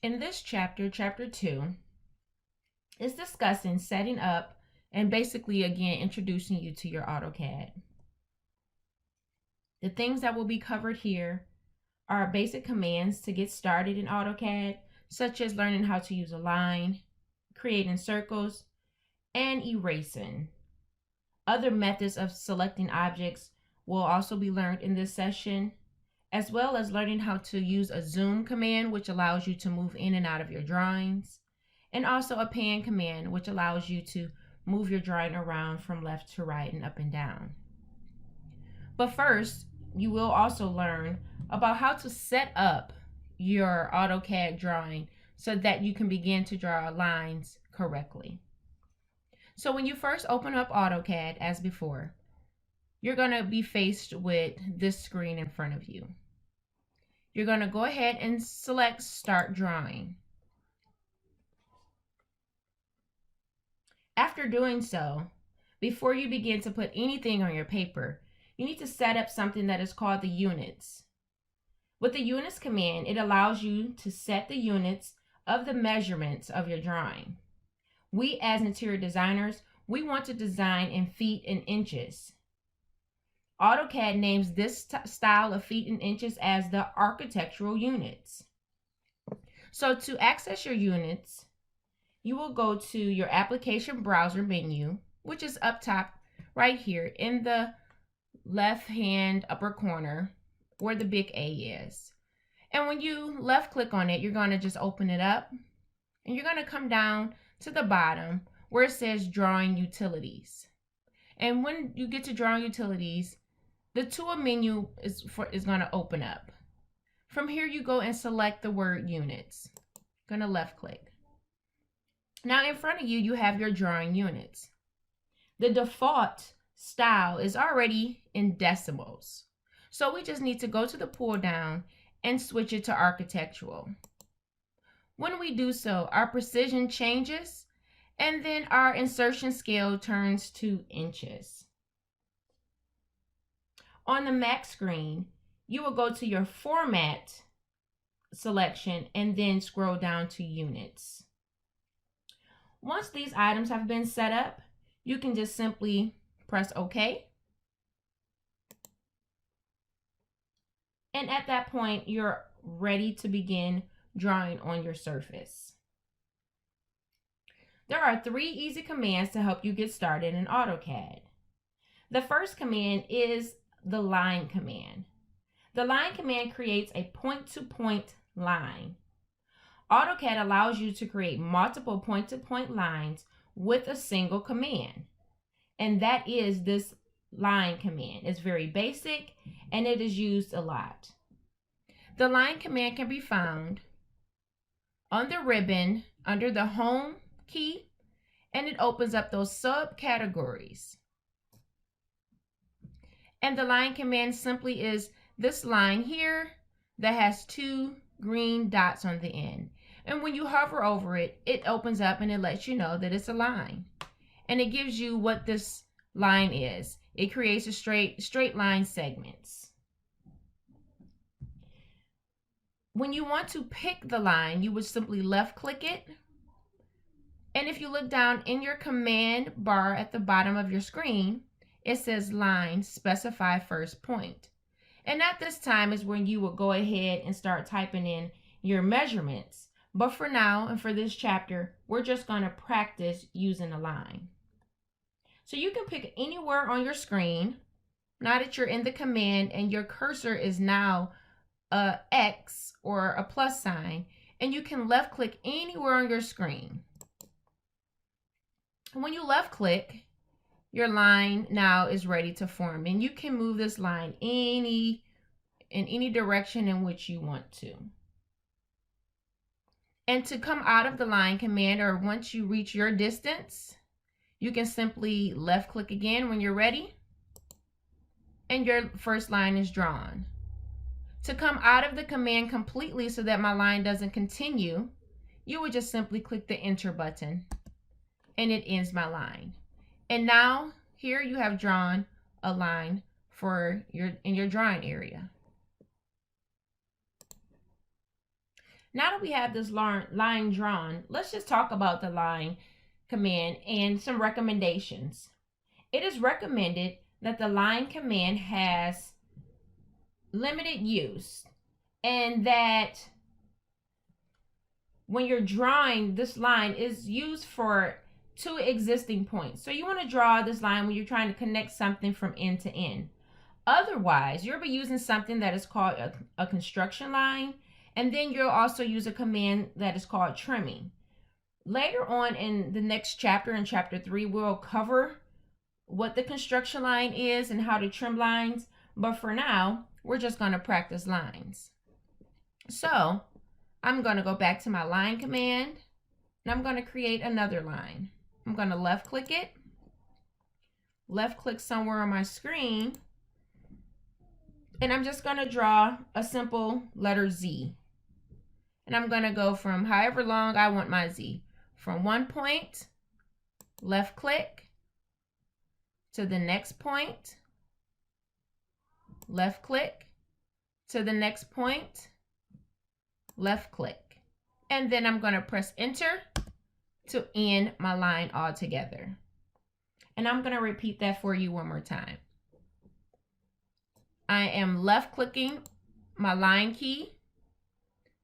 In this chapter, chapter 2, is discussing setting up and basically again introducing you to your AutoCAD. The things that will be covered here are basic commands to get started in AutoCAD, such as learning how to use a line, creating circles, and erasing. Other methods of selecting objects will also be learned in this session, as well as learning how to use a zoom command, which allows you to move in and out of your drawings, and also a pan command, which allows you to move your drawing around from left to right and up and down. But first, you will also learn about how to set up your AutoCAD drawing so that you can begin to draw lines correctly. So when you first open up AutoCAD, as before, you're going to be faced with this screen in front of you. You're going to go ahead and select Start Drawing. After doing so, before you begin to put anything on your paper, you need to set up something that is called the units. With the units command, it allows you to set the units of the measurements of your drawing. We as interior designers, we want to design in feet and inches. AutoCAD names this style of feet and inches as the architectural units. So to access your units, you will go to your application browser menu, which is up top right here in the left hand upper corner where the big A is. And when you left click on it, you're going to just open it up and you're going to come down to the bottom where it says Drawing Utilities. And when you get to Drawing Utilities, the tool menu is going to open up. From here, you go and select the word Units. Going to left click. Now in front of you, you have your drawing units. The default style is already in decimals. So we just need to go to the pull down and switch it to architectural. When we do so, our precision changes and then our insertion scale turns to inches. On the Mac screen, you will go to your format selection and then scroll down to units. Once these items have been set up, you can just simply press OK. And at that point, you're ready to begin drawing on your surface. There are 3 easy commands to help you get started in AutoCAD. The first command is the line command. The line command creates a point-to-point line. AutoCAD allows you to create multiple point-to-point lines with a single command. And that is this line command. It's very basic and it is used a lot. The line command can be found on the ribbon under the Home key, and it opens up those subcategories. And the line command simply is this line here that has 2 green dots on the end. And when you hover over it, it opens up and it lets you know that it's a line. And it gives you what this line is. It creates a straight line segments. When you want to pick the line, you would simply left click it. And if you look down in your command bar at the bottom of your screen, it says line, specify first point. And at this time is when you will go ahead and start typing in your measurements. But for now and for this chapter, we're just going to practice using a line. So you can pick anywhere on your screen. Now that you're in the command and your cursor is now a X or a plus sign, and you can left click anywhere on your screen. When you left click, your line now is ready to form, and you can move this line in any direction in which you want to. And to come out of the line command, or once you reach your distance, you can simply left click again when you're ready, and your first line is drawn. To come out of the command completely so that my line doesn't continue, you would just simply click the enter button and it ends my line. And now here you have drawn a line in your drawing area. Now that we have this line drawn, let's just talk about the line command and some recommendations. It is recommended that the line command has limited use, and that when you're drawing, this line is used for two existing points. So you want to draw this line when you're trying to connect something from end to end. Otherwise, you'll be using something that is called a construction line, and then you'll also use a command that is called trimming. Later on in the next chapter, in chapter 3, we'll cover what the construction line is and how to trim lines. But for now, we're just going to practice lines. So I'm going to go back to my line command, and I'm going to create another line. I'm going to left click it, left click somewhere on my screen, and I'm just going to draw a simple letter Z. And I'm going to go from however long I want my Z. From one point, left click, to the next point, left click, to the next point, left click. And then I'm going to press enter to end my line altogether. And I'm going to repeat that for you one more time. I am left clicking my line key.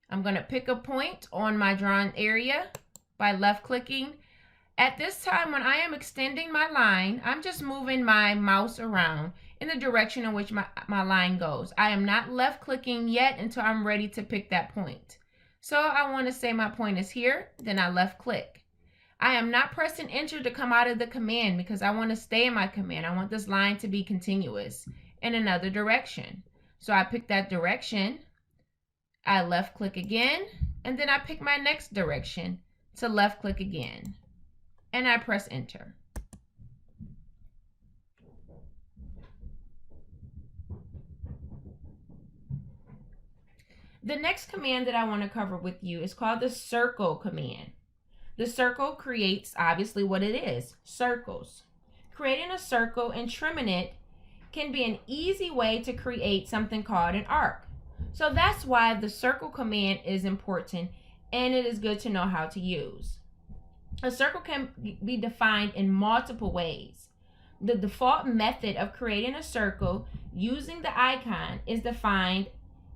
I'm going to pick a point on my drawn area by left clicking. At this time, when I am extending my line, I'm just moving my mouse around in the direction in which my line goes. I am not left clicking yet until I'm ready to pick that point. So I want to say my point is here, then I left click. I am not pressing enter to come out of the command because I want to stay in my command. I want this line to be continuous in another direction. So I pick that direction, I left click again, and then I pick my next direction to left click again, and I press enter. The next command that I want to cover with you is called the circle command. The circle creates obviously what it is, circles. Creating a circle and trimming it can be an easy way to create something called an arc. So that's why the circle command is important, and it is good to know how to use. A circle can be defined in multiple ways. The default method of creating a circle using the icon is defined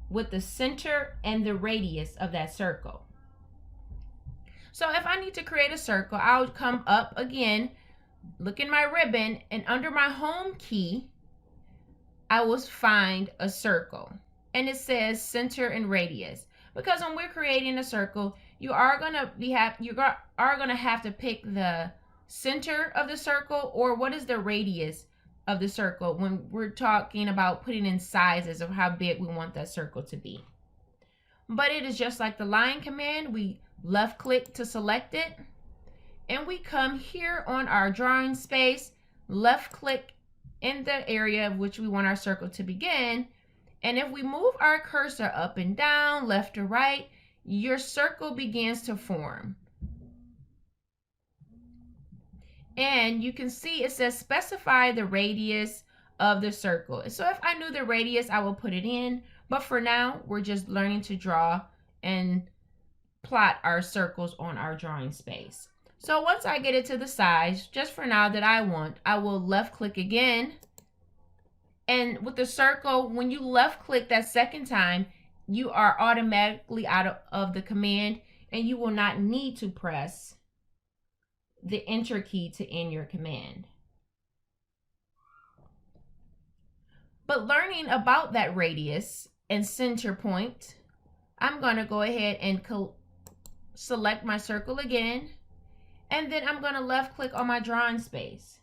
with the center and the radius of that circle. So if I need to create a circle, I'll come up again, look in my ribbon, and under my home key, I will find a circle. And it says center and radius. Because when we're creating a circle, you are gonna have to pick the center of the circle, or what is the radius of the circle when we're talking about putting in sizes of how big we want that circle to be. But it is just like the line command. We left click to select it, and we come here on our drawing space, left click in the area of which we want our circle to begin. And if we move our cursor up and down, left or right, your circle begins to form. And you can see it says specify the radius of the circle. So if I knew the radius, I will put it in. But for now, we're just learning to draw and plot our circles on our drawing space. So once I get it to the size, just for now that I want, I will left click again. And with the circle, when you left click that second time, you are automatically out of the command, and you will not need to press the enter key to end your command. But learning about that radius and center point, I'm going to go ahead and select my circle again, and then I'm going to left click on my drawing space.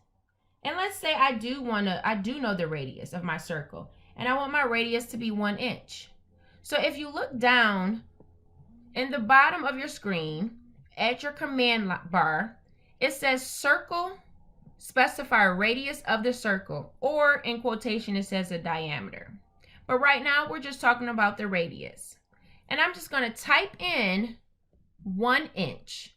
And let's say I do know the radius of my circle, and I want my radius to be 1 inch. So if you look down in the bottom of your screen at your command bar, it says circle, specify radius of the circle, or in quotation it says the diameter. But right now we're just talking about the radius. And I'm just going to type in 1 inch.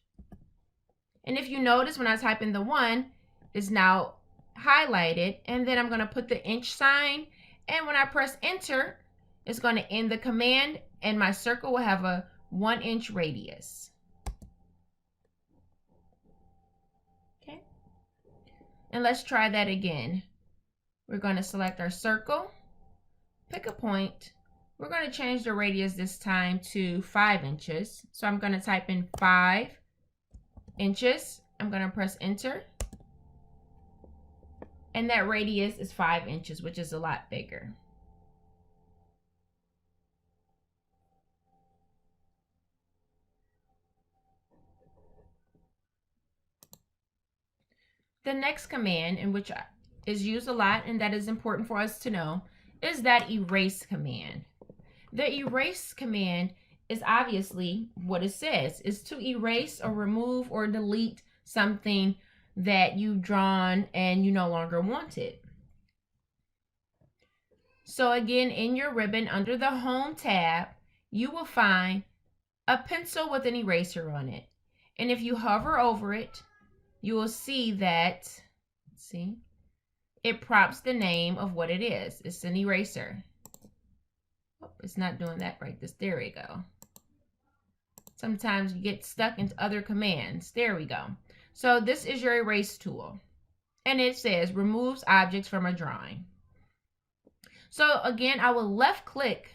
And if you notice, when I type in the 1, it's now highlighted, and then I'm going to put the inch sign, and when I press enter, it's going to end the command, and my circle will have a 1 inch radius. Okay. And let's try that again. We're going to select our circle, pick a point. We're going to change the radius this time to 5 inches. So I'm going to type in 5 inches. I'm going to press enter. And that radius is 5 inches, which is a lot bigger. The next command, in which is used a lot and that is important for us to know, is that erase command. The erase command is obviously what it says, is to erase or remove or delete something that you've drawn and you no longer want it. So again, in your ribbon under the Home tab, you will find a pencil with an eraser on it. And if you hover over it, you will see that, see, it prompts the name of what it is. It's an eraser. Oh, it's not doing that right. There we go. Sometimes you get stuck into other commands. There we go. So this is your erase tool. And it says removes objects from a drawing. So again, I will left click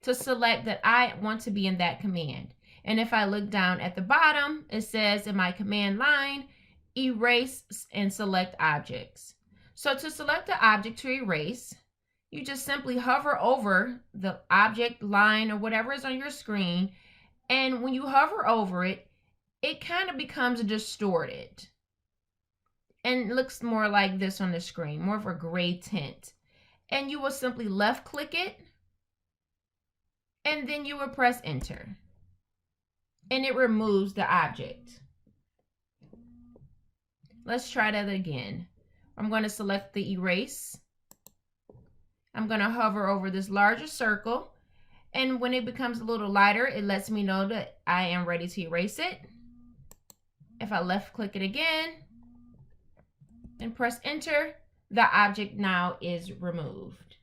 to select that I want to be in that command. And if I look down at the bottom, it says in my command line, erase and select objects. So to select the object to erase, you just simply hover over the object, line, or whatever is on your screen. And when you hover over it, it kind of becomes distorted. And it looks more like this on the screen, more of a gray tint. And you will simply left click it. And then you will press enter. And it removes the object. Let's try that again. I'm going to select the erase. I'm going to hover over this larger circle. And when it becomes a little lighter, it lets me know that I am ready to erase it. If I left click it again and press enter, the object now is removed.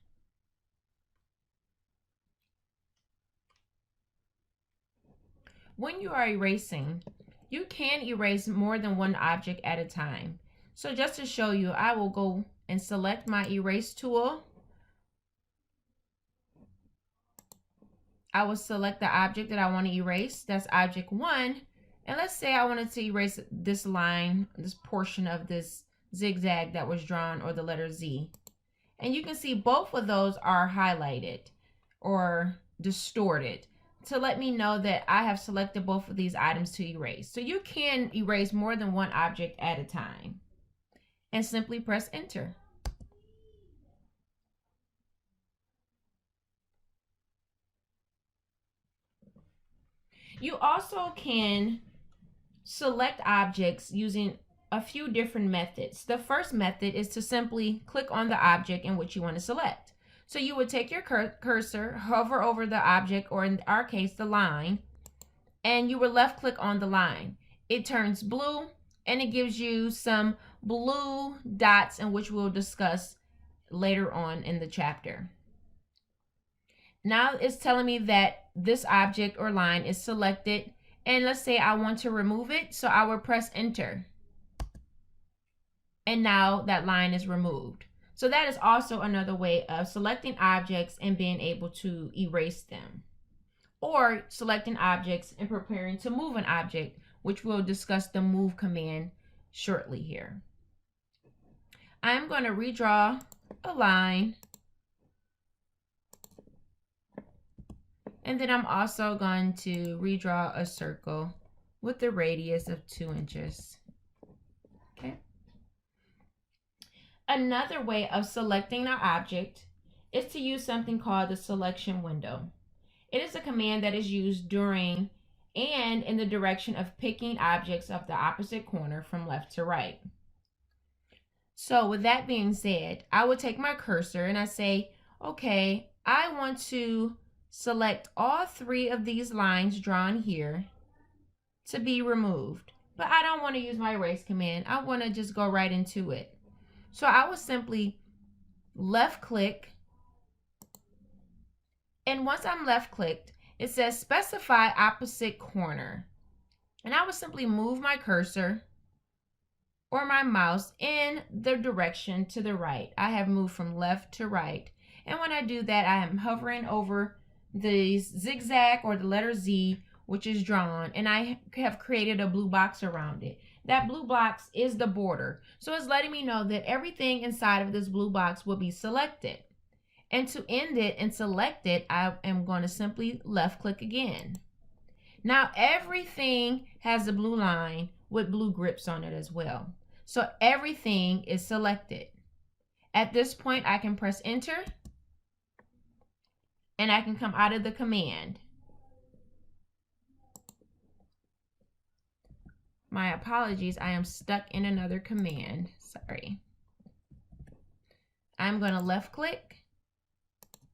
When you are erasing, you can erase more than one object at a time. So just to show you, I will go and select my erase tool. I will select the object that I want to erase. That's object 1. And let's say I wanted to erase this line, this portion of this zigzag that was drawn, or the letter Z. And you can see both of those are highlighted or distorted to let me know that I have selected both of these items to erase. So you can erase more than one object at a time. And simply press enter. You also can select objects using a few different methods. The first method is to simply click on the object in which you want to select. So you would take your cursor, hover over the object, or in our case, the line, and you would left click on the line. It turns blue, and it gives you some blue dots, in which we'll discuss later on in the chapter. Now it's telling me that this object or line is selected, and let's say I want to remove it, so I will press enter. And now that line is removed. So that is also another way of selecting objects and being able to erase them. Or selecting objects and preparing to move an object, which we'll discuss the move command shortly here. I'm going to redraw a line. And then I'm also going to redraw a circle with a radius of 2 inches. Okay. Another way of selecting our object is to use something called the selection window. It is a command that is used during and in the direction of picking objects of the opposite corner from left to right. So with that being said, I would take my cursor and I say, okay, I want to select all 3 of these lines drawn here to be removed. But I don't want to use my erase command. I want to just go right into it. So I will simply left click. And once I'm left clicked, it says specify opposite corner. And I would simply move my cursor or my mouse in the direction to the right. I have moved from left to right. And when I do that, I am hovering over the zigzag or the letter Z, which is drawn, and I have created a blue box around it. That blue box is the border. So it's letting me know that everything inside of this blue box will be selected. And to end it and select it, I am going to simply left click again. Now everything has a blue line with blue grips on it as well. So everything is selected. At this point, I can press enter and I can come out of the command. My apologies, I am stuck in another command. Sorry. I'm going to left click,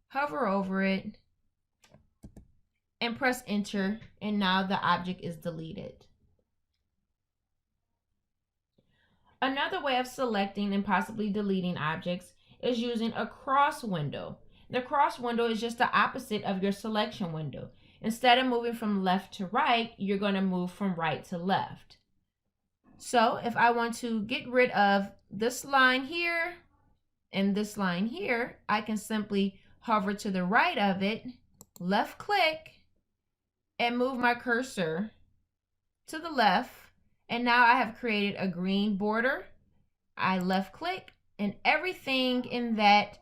hover over it, and press enter, and now the object is deleted. Another way of selecting and possibly deleting objects is using a cross window. The cross window is just the opposite of your selection window. Instead of moving from left to right, you're going to move from right to left. So if I want to get rid of this line here and this line here, I can simply hover to the right of it, left click, and move my cursor to the left. And now I have created a green border. I left click and everything in that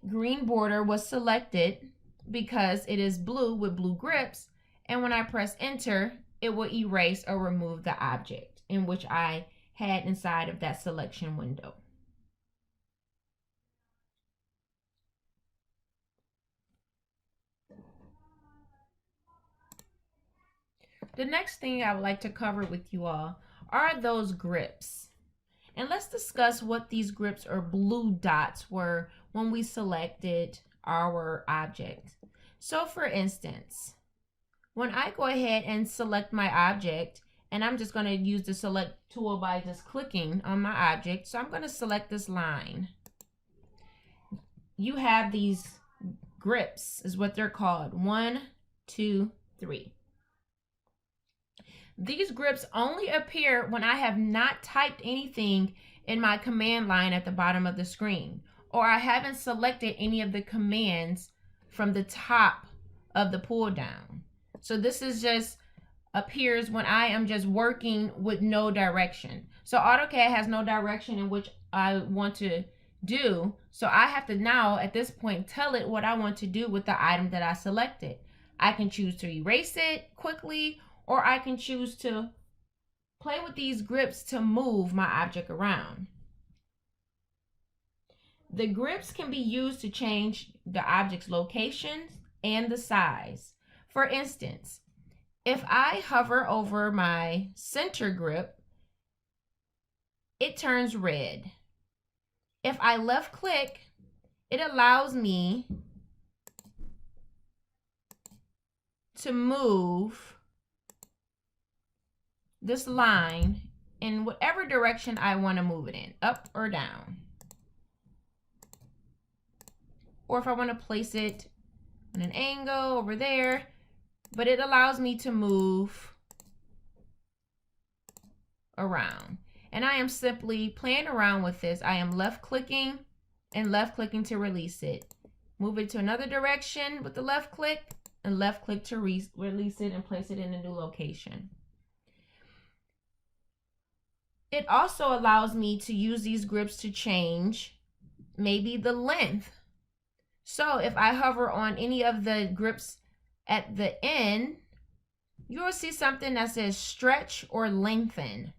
green border was selected because it is blue with blue grips. And when I press enter, it will erase or remove the object in which I had inside of that selection window. The next thing I would like to cover with you all are those grips. And let's discuss what these grips or blue dots were when we selected our object. So for instance, when I go ahead and select my object, and I'm just going to use the select tool by just clicking on my object. So I'm going to select this line. You have these grips is what they're called. 1, 2, 3. These grips only appear when I have not typed anything in my command line at the bottom of the screen, or I haven't selected any of the commands from the top of the pull down. So this is just appears when I am just working with no direction. So AutoCAD has no direction in which I want to do. So I have to now at this point tell it what I want to do with the item that I selected. I can choose to erase it quickly, or I can choose to play with these grips to move my object around. The grips can be used to change the object's location and the size. For instance, if I hover over my center grip, it turns red. If I left click, it allows me to move this line in whatever direction I want to move it in, up or down. Or if I want to place it on an angle over there, but it allows me to move around. And I am simply playing around with this. I am left clicking and left clicking to release it. Move it to another direction with the left click and left click to release it and place it in a new location. It also allows me to use these grips to change maybe the length. So if I hover on any of the grips at the end, you will see something that says stretch or lengthen.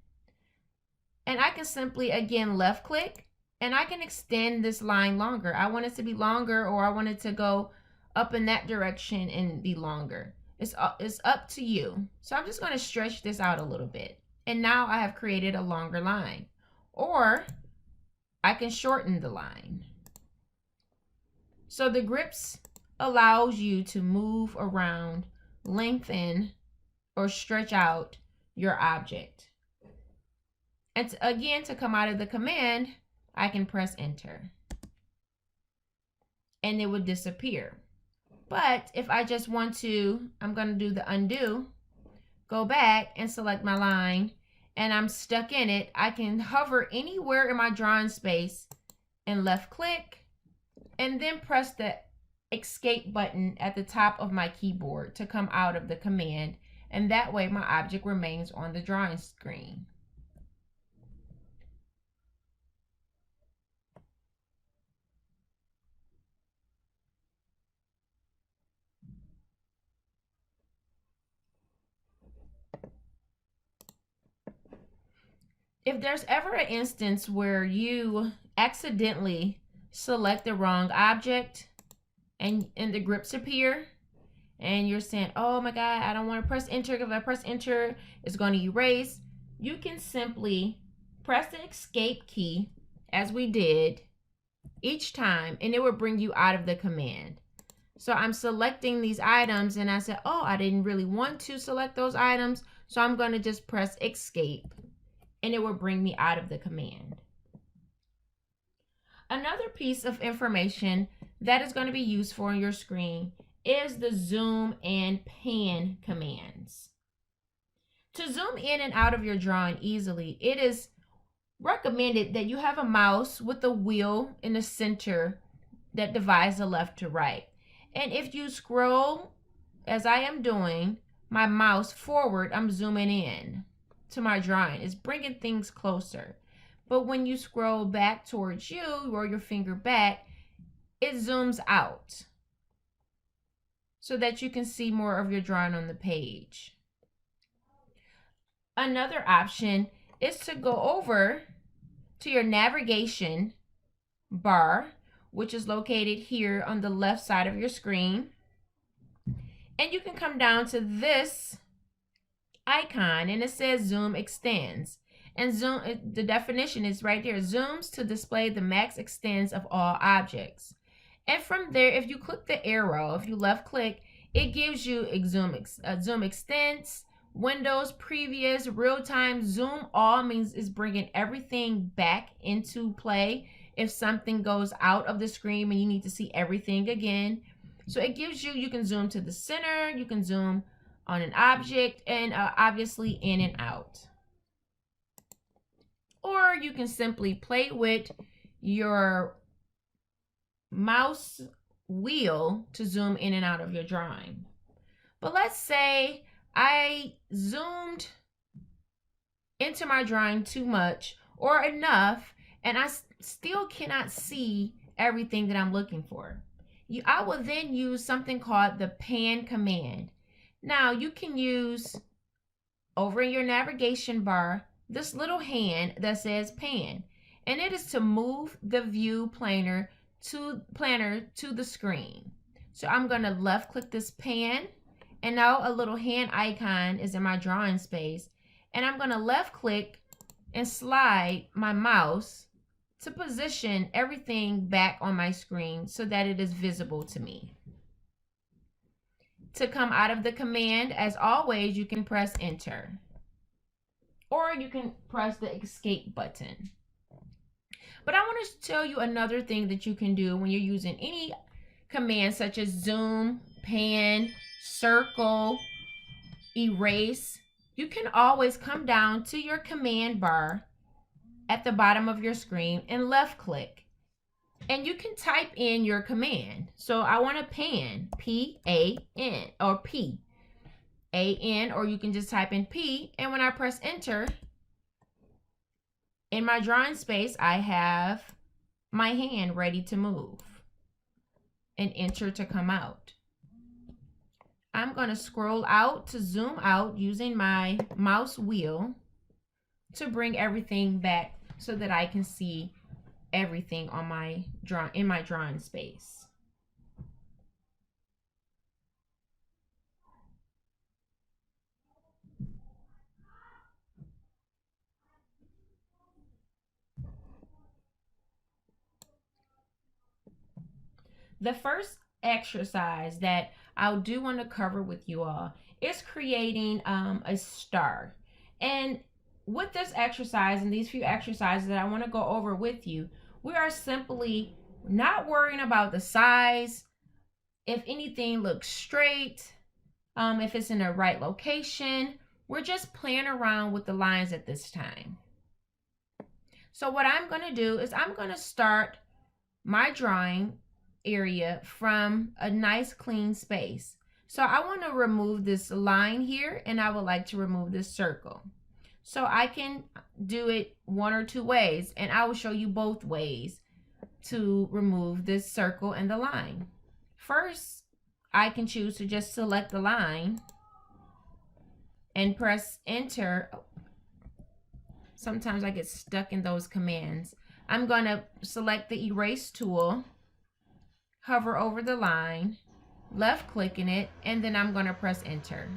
And I can simply, again, left click, and I can extend this line longer. I want it to be longer, or I want it to go up in that direction and be longer. It's up to you. So I'm just going to stretch this out a little bit. And now I have created a longer line. Or I can shorten the line. So the grips allows you to move around, lengthen, or stretch out your object. And again, to come out of the command, I can press enter. And it would disappear. But if I just want to, I'm going to do the undo, go back and select my line, and I'm stuck in it. I can hover anywhere in my drawing space and left click, and then press the escape button at the top of my keyboard to come out of the command, and that way my object remains on the drawing screen. If there's ever an instance where you accidentally select the wrong object and the grips appear and you're saying, oh my God, I don't want to press enter, because if I press enter, it's going to erase, you can simply press the escape key as we did each time, and it will bring you out of the command. So I'm selecting these items and I said, oh, I didn't really want to select those items, so I'm going to just press escape, and it will bring me out of the command. Another piece of information that is going to be useful on your screen is the zoom and pan commands. To zoom in and out of your drawing easily, it is recommended that you have a mouse with a wheel in the center that divides the left to right. And if you scroll, as I am doing, my mouse forward, I'm zooming in to my drawing. It's bringing things closer. But when you scroll back towards you, or your finger back, it zooms out so that you can see more of your drawing on the page. Another option is to go over to your navigation bar, which is located here on the left side of your screen. And you can come down to this icon, and it says zoom extends. And zoom, the definition is right there, zooms to display the max extents of all objects. And from there, if you click the arrow, if you left click, it gives you zoom extents, Windows, previous, real time. Zoom all means is bringing everything back into play if something goes out of the screen and you need to see everything again. So it gives you can zoom to the center, you can zoom on an object, and obviously in and out. Or you can simply play with your mouse wheel to zoom in and out of your drawing. But let's say I zoomed into my drawing too much or enough, and I still cannot see everything that I'm looking for. I will then use something called the pan command. Now you can use, over in your navigation bar, this little hand that says pan, and it is to move the view planner to the screen. So I'm going to left click this pan, and now a little hand icon is in my drawing space, and I'm going to left click and slide my mouse to position everything back on my screen so that it is visible to me. To come out of the command, as always, you can press enter, or you can press the escape button. But I want to tell you another thing that you can do when you're using any command such as zoom, pan, circle, erase. You can always come down to your command bar at the bottom of your screen and left click, and you can type in your command. So I want to pan, P-A-N, or P-A-N, or you can just type in P, and when I press enter, in my drawing space, I have my hand ready to move and enter to come out. I'm going to scroll out to zoom out using my mouse wheel to bring everything back so that I can see everything on my drawing space. The first exercise that I do want to cover with you all is creating a star. And with this exercise and these few exercises that I want to go over with you, we are simply not worrying about the size if anything looks straight, if it's in the right location. We're just playing around with the lines at this time. So what I'm going to do is I'm going to start my drawing area from a nice clean space. So I want to remove this line here, and I would like to remove this circle. So I can do it one or two ways, and I will show you both ways to remove this circle and the line. First, I can choose to just select the line and press enter. Sometimes I get stuck in those commands. I'm going to select the erase tool, hover over the line, left clicking it, and then I'm going to press enter.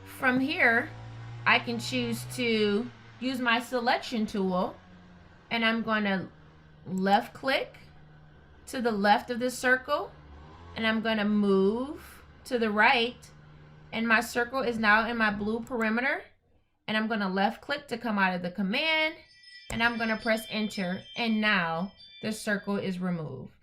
From here, I can choose to use my selection tool, and I'm going to left click to the left of this circle, and I'm going to move to the right, and my circle is now in my blue perimeter, and I'm going to left click to come out of the command, and I'm going to press enter, and now the circle is removed.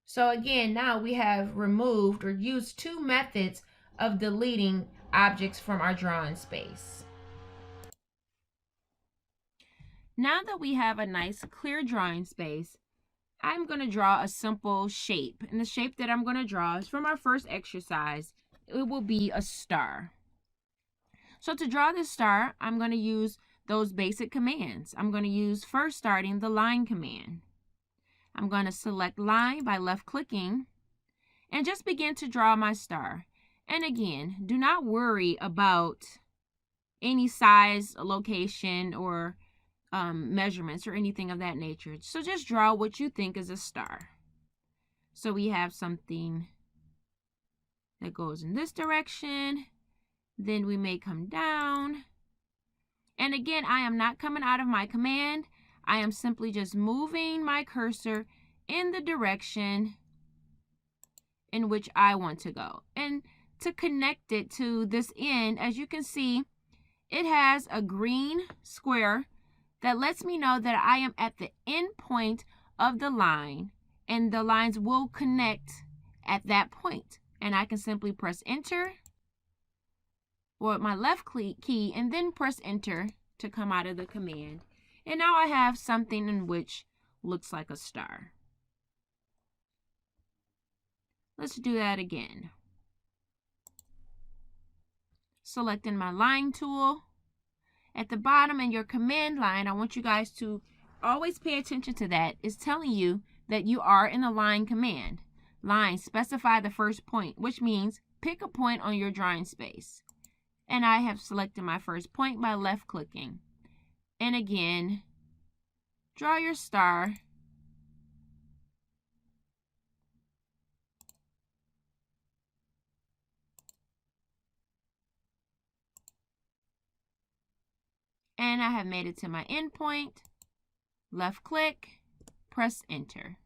So again, now we have removed or used two methods of deleting objects from our drawing space. Now that we have a nice clear drawing space, I'm going to draw a simple shape. And the shape that I'm going to draw is from our first exercise. It will be a star. So to draw this star, I'm going to use those basic commands. I'm going to use first starting the line command. I'm going to select line by left clicking and just begin to draw my star. And again, do not worry about any size, location, or measurements or anything of that nature. So just draw what you think is a star. So we have something that goes in this direction. Then we may come down. And again, I am not coming out of my command. I am simply just moving my cursor in the direction in which I want to go. And to connect it to this end, as you can see, it has a green square that lets me know that I am at the end point of the line, and the lines will connect at that point. And I can simply press enter or my left key and then press enter to come out of the command. And now I have something in which looks like a star. Let's do that again. Selecting my line tool. At the bottom in your command line, I want you guys to always pay attention to that. It's telling you that you are in a line command. Line, specify the first point, which means pick a point on your drawing space. And I have selected my first point by left clicking. And again, draw your star. And I have made it to my end point. Left click, press enter.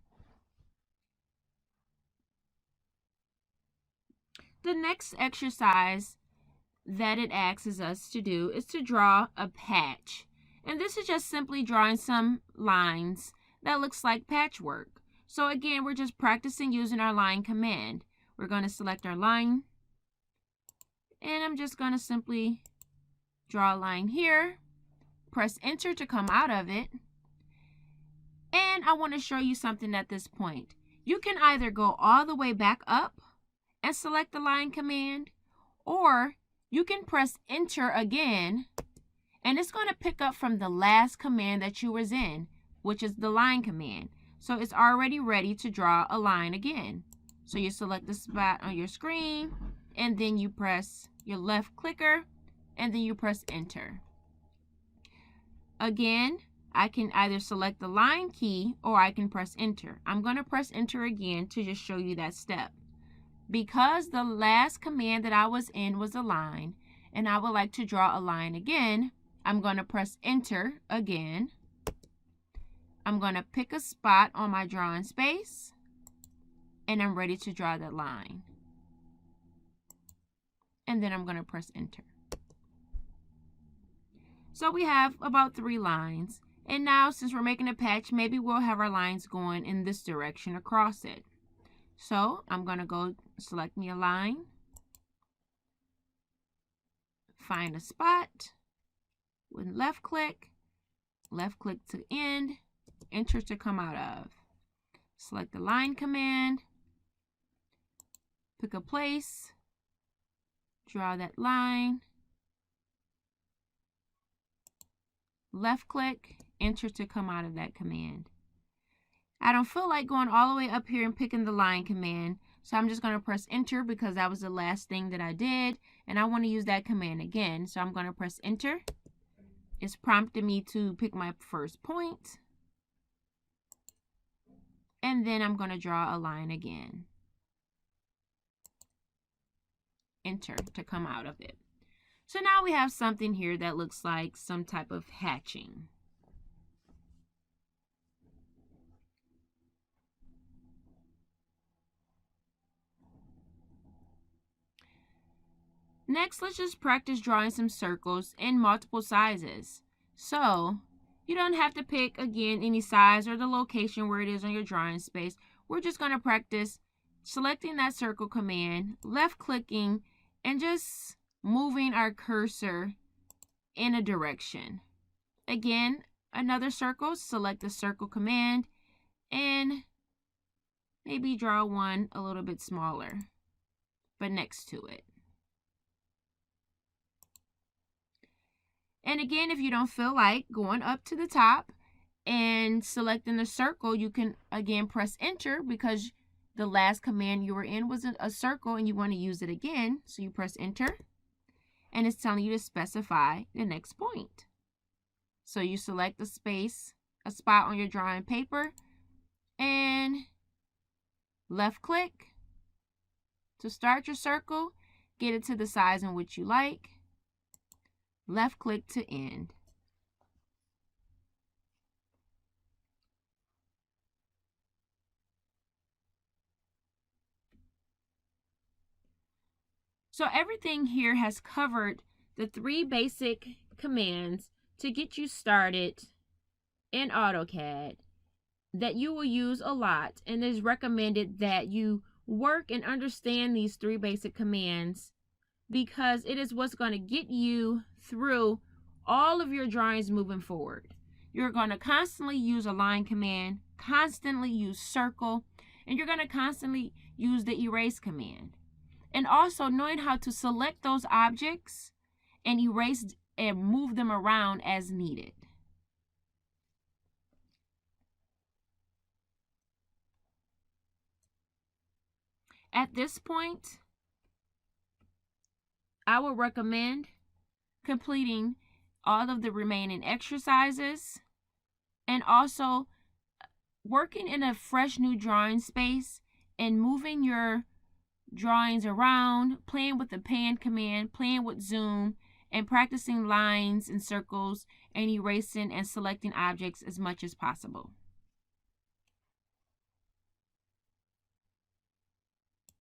The next exercise that it asks us to do is to draw a patch. And this is just simply drawing some lines that looks like patchwork. So again, we're just practicing using our line command. We're going to select our line. And I'm just going to simply draw a line here. Press enter to come out of it. And I want to show you something at this point. You can either go all the way back up and select the line command, or you can press enter again, and it's going to pick up from the last command that you was in, which is the line command. So it's already ready to draw a line again. So you select the spot on your screen, and then you press your left clicker, and then you press enter. Again, I can either select the line key or I can press enter. I'm going to press enter again to just show you that step. Because the last command that I was in was a line, and I would like to draw a line again, I'm going to press enter again. I'm going to pick a spot on my drawing space, and I'm ready to draw that line. And then I'm going to press enter. So we have about 3 lines. And now, since we're making a patch, maybe we'll have our lines going in this direction across it. So I'm going to go select me a line, find a spot, with left click to end, enter to come out of. Select the line command, pick a place, draw that line, left click, enter to come out of that command. I don't feel like going all the way up here and picking the line command, so I'm just going to press enter because that was the last thing that I did, and I want to use that command again. So I'm going to press enter. It's prompting me to pick my first point, and then I'm going to draw a line again. Enter to come out of it. So now we have something here that looks like some type of hatching. Next, let's just practice drawing some circles in multiple sizes. So you don't have to pick, again, any size or the location where it is on your drawing space. We're just going to practice selecting that circle command, left clicking, and just moving our cursor in a direction. Again, another circle, select the circle command, and maybe draw one a little bit smaller, but next to it. And again, if you don't feel like going up to the top and selecting the circle, you can again press enter because the last command you were in was a circle and you want to use it again. So you press enter and it's telling you to specify the next point. So you select a spot on your drawing paper, and left click to start your circle, get it to the size in which you like. Left click to end. So everything here has covered the 3 basic commands to get you started in AutoCAD that you will use a lot, and it is recommended that you work and understand these 3 basic commands because it is what's going to get you through all of your drawings moving forward. You're going to constantly use a line command, constantly use circle, and you're going to constantly use the erase command. And also knowing how to select those objects and erase and move them around as needed. At this point, I would recommend completing all of the remaining exercises and also working in a fresh new drawing space and moving your drawings around, playing with the pan command, playing with zoom, and practicing lines and circles and erasing and selecting objects as much as possible.